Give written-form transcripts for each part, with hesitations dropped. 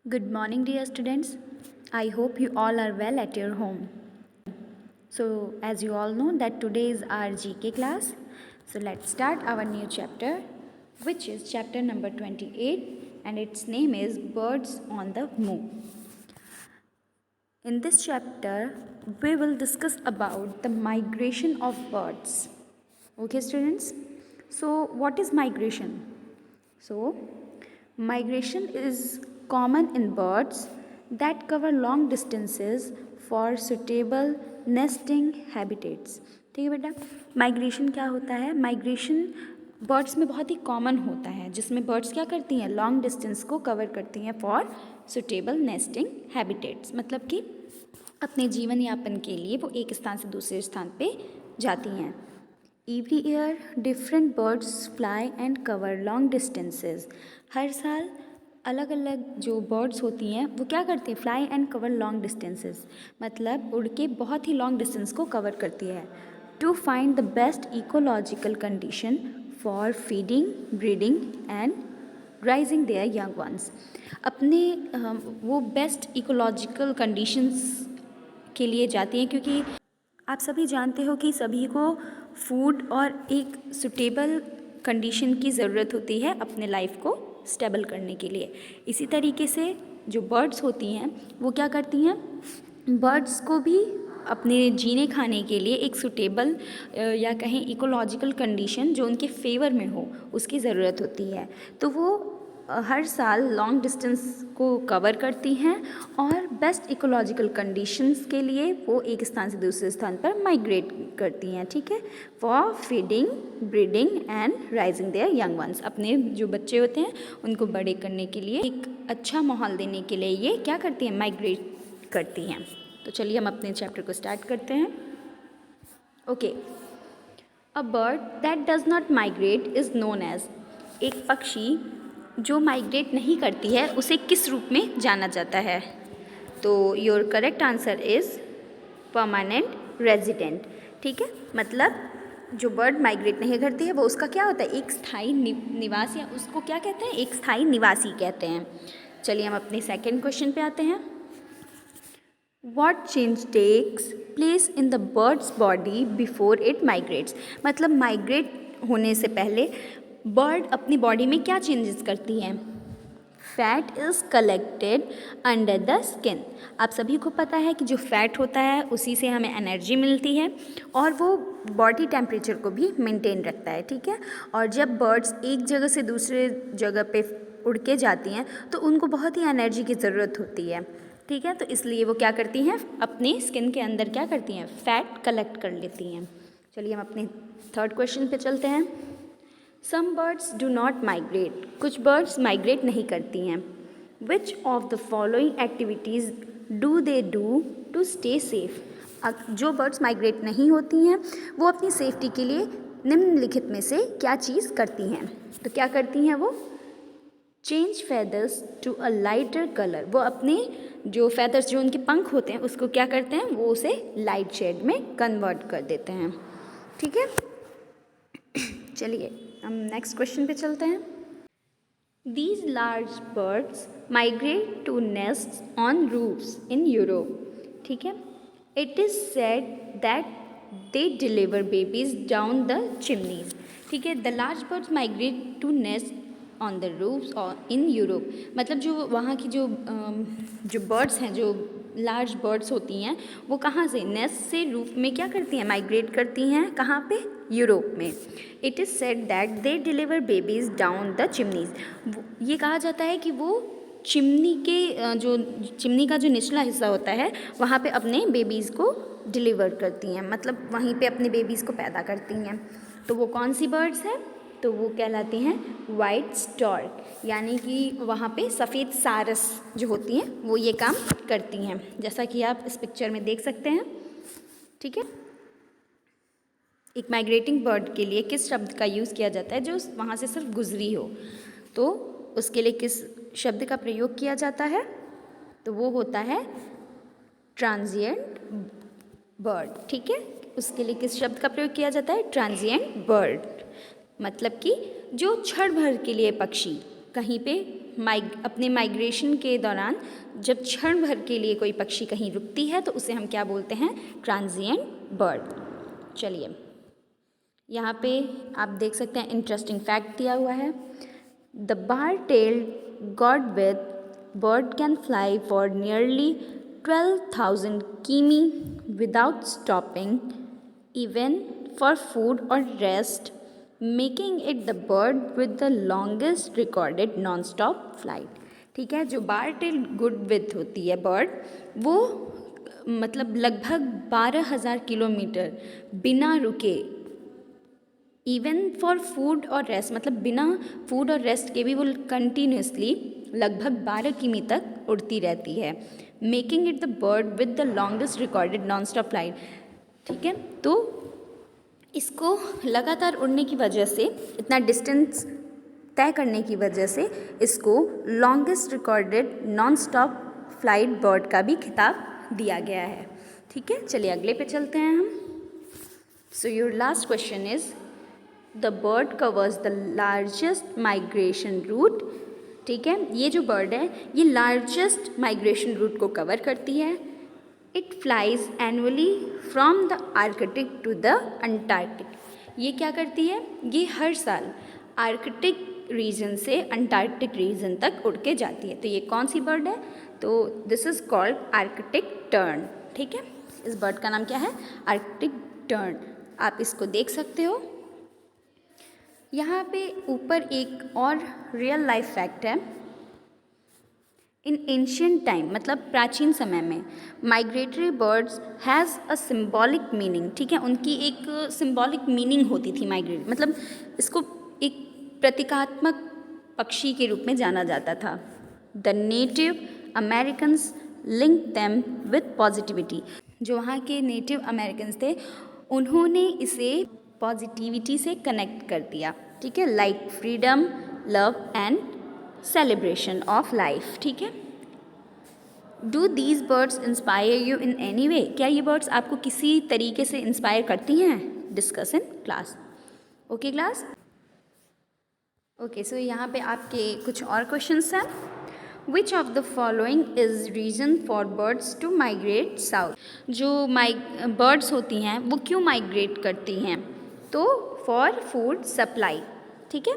Good morning, dear students. I hope you all are well at your home. So, as you all know, that today is our GK class. So, let's start our new chapter, which is chapter number 28, and its name is Birds on the Move. In this chapter, we will discuss about the migration of birds. Okay, students? So, what is migration? So, migration is common in birds that cover long distances for suitable nesting habitats. ठीक है बेटा, migration क्या होता है? Migration birds में बहुत ही common होता है, जिसमें बर्ड्स क्या करती हैं, लॉन्ग डिस्टेंस को कवर करती हैं फॉर सुटेबल नेस्टिंग हैबिटेट्स, मतलब कि अपने जीवन यापन के लिए वो एक स्थान से दूसरे स्थान पे जाती हैं. Every year different birds fly and cover long distances. हर साल अलग अलग जो बर्ड्स होती हैं वो क्या करती हैं, fly and cover long distances, मतलब उड़ के बहुत ही लॉन्ग डिस्टेंस को कवर करती है. To find the best ecological condition for feeding, breeding and raising their young ones. अपने वो बेस्ट इकोलॉजिकल कंडीशंस के लिए जाती हैं, क्योंकि आप सभी जानते हो कि सभी को फूड और एक सुटेबल कंडीशन की ज़रूरत होती है अपने लाइफ को स्टेबल करने के लिए. इसी तरीके से जो बर्ड्स होती हैं वो क्या करती हैं, बर्ड्स को भी अपने जीने खाने के लिए एक सुटेबल या कहें इकोलॉजिकल कंडीशन जो उनके फेवर में हो उसकी ज़रूरत होती है. तो वो हर साल लॉन्ग डिस्टेंस को कवर करती हैं और बेस्ट इकोलॉजिकल कंडीशंस के लिए वो एक स्थान से दूसरे स्थान पर माइग्रेट करती हैं. ठीक है, for feeding, breeding and raising their young ones. अपने जो बच्चे होते हैं उनको बड़े करने के लिए, एक अच्छा माहौल देने के लिए ये क्या करती हैं, माइग्रेट करती हैं. तो चलिए हम अपने चैप्टर को स्टार्ट करते हैं. Okay, a bird that does not migrate is known as. एक पक्षी जो माइग्रेट नहीं करती है उसे किस रूप में जाना जाता है? तो your correct answer is permanent resident. ठीक है, मतलब जो बर्ड माइग्रेट नहीं करती है वो उसका क्या होता है, एक स्थायी निवास, या उसको क्या कहते हैं, एक स्थायी निवासी कहते हैं. चलिए हम अपने सेकंड क्वेश्चन पे आते हैं. What change takes place in the bird's body before it migrates? मतलब माइग्रेट होने से पहले बर्ड अपनी बॉडी में क्या चेंजेस करती हैं? Fat is collected under the skin. आप सभी को पता है कि जो फैट होता है उसी से हमें एनर्जी मिलती है और वो बॉडी टेम्परेचर को भी मेंटेन रखता है. ठीक है, और जब बर्ड्स एक जगह से दूसरे जगह पे उड़ के जाती हैं तो उनको बहुत ही एनर्जी की ज़रूरत होती है. ठीक है, तो इसलिए वो क्या करती हैं, अपनी स्किन के अंदर क्या करती हैं, फैट कलेक्ट कर लेती हैं. चलिए हम अपने थर्ड क्वेश्चन पे चलते हैं. Some birds do not migrate. कुछ बर्ड्स माइग्रेट नहीं करती हैं. Which of the following activities do they do to stay safe. जो बर्ड्स माइग्रेट नहीं होती हैं वो अपनी सेफ्टी के लिए निम्नलिखित में से क्या चीज़ करती हैं? तो क्या करती हैं वो? Change feathers to a lighter colour. वो अपने जो फेदर्स, जो उनके पंख होते हैं, उसको क्या करते हैं, वो उसे लाइट शेड में कन्वर्ट कर देते हैं. ठीक है, चलिए हम नेक्स्ट क्वेश्चन पे चलते हैं. These large birds migrate to nest on roofs in Europe. ठीक है, it is said that they deliver babies down the chimneys. ठीक है, the large birds migrate to nest on the roofs और in Europe. मतलब जो वहाँ की जो बर्ड्स हैं, जो लार्ज बर्ड्स होती हैं, वो कहाँ से, नेस्ट से रूफ में क्या करती हैं, माइग्रेट करती हैं. कहाँ पे? यूरोप में. It is said that they deliver babies down the chimneys. ये कहा जाता है कि वो चिमनी के जो चिमनी का जो निचला हिस्सा होता है वहाँ पे अपने बेबीज़ को डिलीवर करती हैं, मतलब वहीं पे अपने बेबीज़ को पैदा करती हैं. तो वो कौन सी बर्ड्स हैं? तो वो कहलाती हैं वाइट स्टॉर्क, यानी कि वहाँ पे सफ़ेद सारस जो होती हैं वो ये काम करती हैं, जैसा कि आप इस पिक्चर में देख सकते हैं. ठीक है, एक माइग्रेटिंग बर्ड के लिए किस शब्द का यूज़ किया जाता है जो वहाँ से सिर्फ गुजरी हो? तो उसके लिए किस शब्द का प्रयोग किया जाता है? तो वो होता है ट्रांजिएंट बर्ड. ठीक है, उसके लिए किस शब्द का प्रयोग किया जाता है? Transient bird. मतलब कि जो क्षण भर के लिए पक्षी कहीं पे अपने माइग्रेशन के दौरान जब क्षण भर के लिए कोई पक्षी कहीं रुकती है तो उसे हम क्या बोलते हैं? Transient bird. चलिए यहाँ पे आप देख सकते हैं इंटरेस्टिंग फैक्ट दिया हुआ है। The bar tailed godwit bird can fly for nearly 12,000 km without stopping even for food or rest, making it the bird with the longest recorded non-stop flight। ठीक है, जो बार टेल गुडविथ होती है बर्ड, वो मतलब लगभग 12,000 किलोमीटर बिना रुके, इवन फॉर फूड और रेस्ट, मतलब बिना फूड और रेस्ट के भी वो कंटिन्यूसली लगभग 12 किमी तक उड़ती रहती है, making it the bird with the longest recorded non stop flight. ठीक है, तो इसको लगातार उड़ने की वजह से, इतना डिस्टेंस तय करने की वजह से इसको longest recorded non stop flight bird का भी खिताब दिया गया है। ठीक है, चलिए अगले पे चलते हैं हम। So your last question is the bird covers the largest migration route. ठीक है, ये जो बर्ड है ये लार्जेस्ट माइग्रेशन रूट को कवर करती है। It flies annually from the Arctic to the Antarctic. ये क्या करती है? ये हर साल आर्कटिक रीजन से अंटार्कटिक रीजन तक उड़ के जाती है। तो ये कौन सी बर्ड है? तो this is called Arctic tern. ठीक है, इस बर्ड का नाम क्या है? Arctic tern. आप इसको देख सकते हो। यहाँ पे ऊपर एक और रियल लाइफ फैक्ट है। इन एंशियंट टाइम, मतलब प्राचीन समय में, migratory birds has a symbolic meaning. ठीक है, उनकी एक सिम्बॉलिक मीनिंग होती थी माइग्रेट, मतलब इसको एक प्रतीकात्मक पक्षी के रूप में जाना जाता था। The native Americans link them with positivity. जो वहाँ के नेटिव अमेरिकन्स थे उन्होंने इसे पॉजिटिविटी से कनेक्ट कर दिया। ठीक है, like freedom, love and celebration of life. ठीक है, do these birds inspire you in any way? क्या ये बर्ड्स आपको किसी तरीके से इंस्पायर करती हैं? Discuss in class. Okay class, okay. So यहाँ पे आपके कुछ और क्वेश्चंस हैं। Which of the following is reason for birds to migrate south? जो बर्ड्स होती हैं वो क्यों माइग्रेट करती हैं? तो फॉर फूड सप्लाई। ठीक है,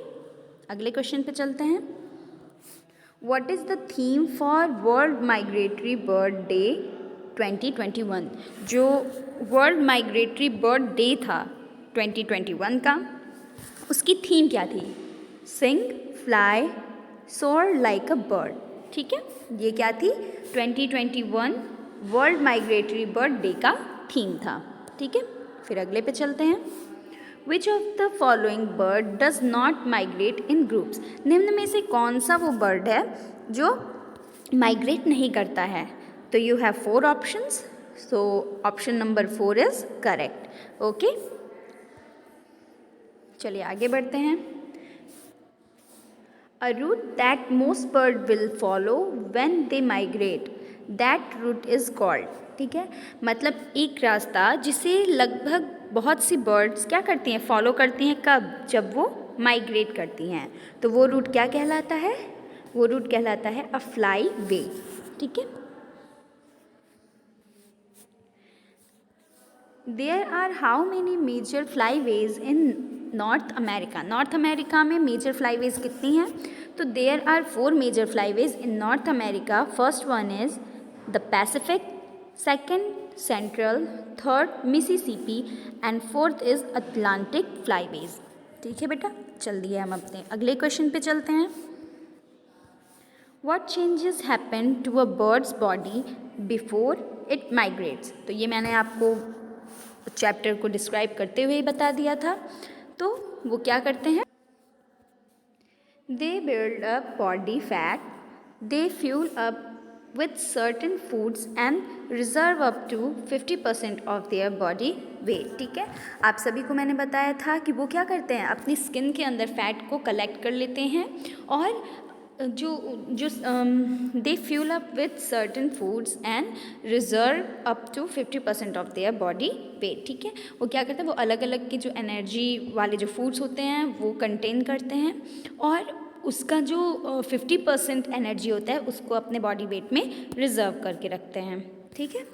अगले क्वेश्चन पे चलते हैं। What is the theme for world migratory bird day 2021? जो वर्ल्ड माइग्रेटरी बर्ड डे था 2021 का, उसकी थीम क्या थी? सिंग, फ्लाई, सोर लाइक अ बर्ड। ठीक है, ये क्या थी? 2021 वर्ल्ड माइग्रेटरी बर्ड डे का थीम था। ठीक है, फिर अगले पे चलते हैं। Which of the following bird does not migrate in groups? निम्न में से कौन सा वो बर्ड है जो माइग्रेट नहीं करता है? तो you have 4 options, so option number 4 is correct. Okay, चलिए आगे बढ़ते हैं। A route that most bird will follow when they migrate, that route is called। ठीक है, मतलब एक रास्ता जिसे लगभग बहुत सी बर्ड्स क्या करती हैं? फॉलो करती हैं। कब? जब वो माइग्रेट करती हैं। तो वो रूट क्या कहलाता है? वो रूट कहलाता है अ फ्लाई वे। ठीक है, there are how many major flyways in North America? North America में मेजर फ्लाईवेज कितनी हैं? तो there are 4 major flyways in North America. First one is the Pacific, second central, third Mississippi and fourth is Atlantic flyways. ठीक है बेटा, चल दिए हम अपने अगले क्वेश्चन पे चलते हैं। What changes happen to a bird's body before it migrates? तो ये मैंने आपको चैप्टर को डिस्क्राइब करते हुए ही बता दिया था। तो वो क्या करते हैं? They build up body fat, they fuel up with certain foods and reserve up to 50% of their body weight। ठीक है, आप सभी को मैंने बताया था कि वो क्या करते हैं? अपनी स्किन के अंदर फैट को कलेक्ट कर लेते हैं और जो they fuel up with certain foods and reserve up to 50% of their body weight. ठीक है, वो क्या करते हैं? वो अलग अलग की जो एनर्जी वाले जो फूड्स होते हैं वो कंटेन करते हैं और उसका जो 50% एनर्जी होता है उसको अपने बॉडी वेट में रिजर्व करके रखते हैं। ठीक है,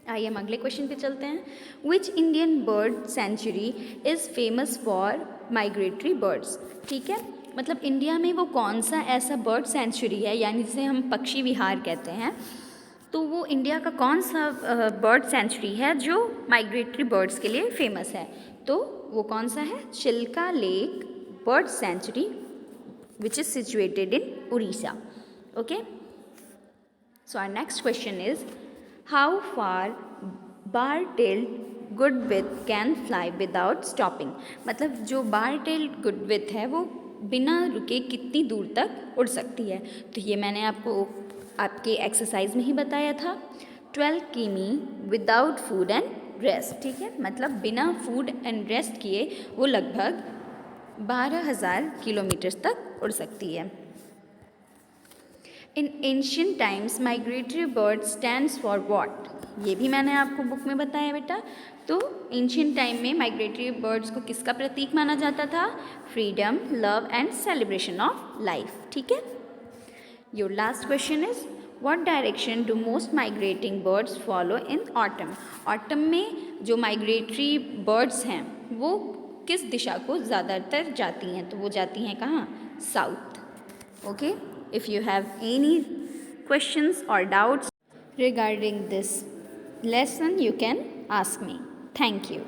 आइए हम अगले क्वेश्चन पे चलते हैं। Which Indian bird sanctuary is famous for migratory birds. ठीक है, मतलब इंडिया में वो कौन सा ऐसा बर्ड सेंचुरी है, यानी जिसे हम पक्षी विहार कहते हैं, तो वो इंडिया का कौन सा बर्ड सेंचुरी है जो माइग्रेटरी बर्ड्स के लिए फेमस है। तो वो कौन सा है, Chilka lake bird sanctuary which is situated in Orissa. Okay, so our next question is how far bar-tailed godwit can fly without stopping. मतलब जो bar-tailed गुडविथ है वो बिना रुके कितनी दूर तक उड़ सकती है। तो ये मैंने आपको आपके एक्सरसाइज में ही बताया था, 12 किमी विदाउट फूड एंड रेस्ट। ठीक है, मतलब बिना फूड एंड रेस्ट किए वो लगभग 12,000 किलोमीटर तक उड़ सकती है। In ancient times migratory bird stands for what. ये भी मैंने आपको बुक में बताया बेटा। तो एंशियंट टाइम में माइग्रेटरी बर्ड्स को किसका प्रतीक माना जाता था, freedom, love and celebration of life. ठीक है, your last question is what direction do most migrating birds follow in autumn. Autumn में जो माइग्रेटरी बर्ड्स हैं वो किस दिशा को ज़्यादातर जाती हैं, तो वो जाती हैं कहाँ, south. Okay, if you have any questions or doubts regarding this lesson you can ask me. Thank you.